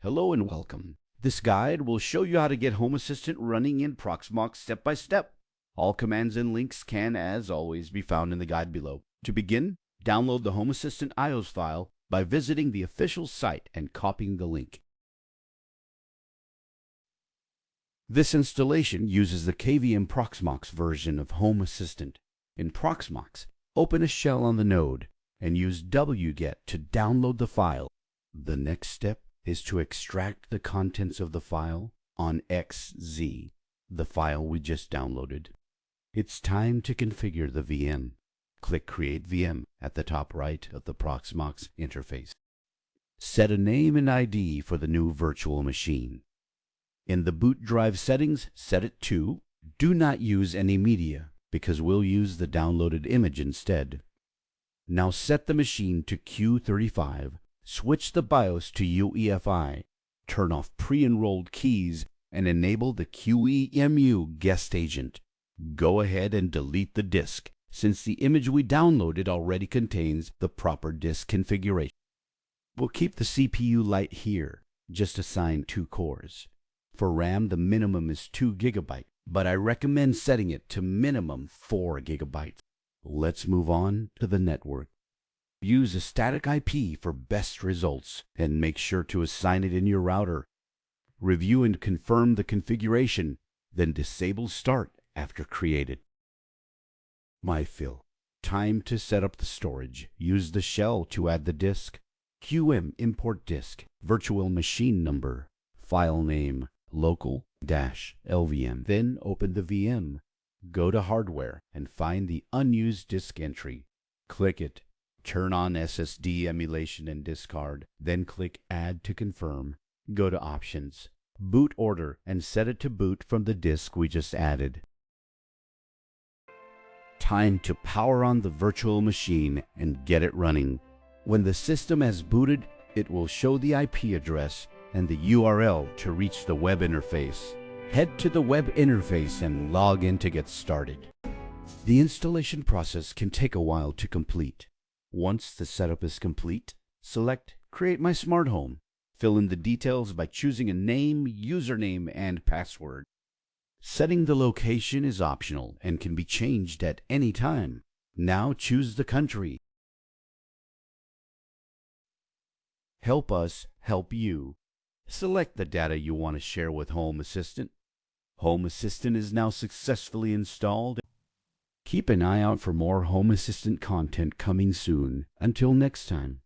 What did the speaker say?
Hello and welcome. This guide will show you how to get Home Assistant running in Proxmox step by step. All commands and links can, as always, be found in the guide below. To begin, download the Home Assistant iOS file by visiting the official site and copying the link. This installation uses the KVM Proxmox version of Home Assistant. In Proxmox, open a shell on the node and use wget to download the file. The next step is to extract the contents of the file on XZ, the file we just downloaded. It's time to configure the VM. Click Create VM at the top right of the Proxmox interface. Set a name and ID for the new virtual machine. In the boot drive settings, set it to Do Not Use Any Media, because we'll use the downloaded image instead. Now set the machine to Q35, switch the BIOS to UEFI, turn off pre-enrolled keys, and enable the QEMU guest agent. Go ahead and delete the disk, since the image we downloaded already contains the proper disk configuration. We'll keep the CPU light here, just assign 2 cores. For RAM, the minimum is 2 GB, but I recommend setting it to minimum 4 GB. Let's move on to the network. Use a static IP for best results and make sure to assign it in your router. Review and confirm the configuration, then disable Start after created. MyFill. Time to set up the storage. Use the shell to add the disk. QM import disk, virtual machine number, file name, local-lvm. Then open the VM. Go to Hardware and find the unused disk entry. Click it. Turn on SSD emulation and discard. Then click Add to confirm. Go to Options. Boot order and set it to boot from the disk we just added. Time to power on the virtual machine and get it running. When the system has booted, it will show the IP address and the URL to reach the web interface. Head to the web interface and log in to get started. The installation process can take a while to complete. Once the setup is complete, select Create My Smart Home. Fill in the details by choosing a name, username, and password. Setting the location is optional and can be changed at any time. Now choose the country. Help us help you. Select the data you want to share with Home Assistant. Home Assistant is now successfully installed. Keep an eye out for more Home Assistant content coming soon. Until next time.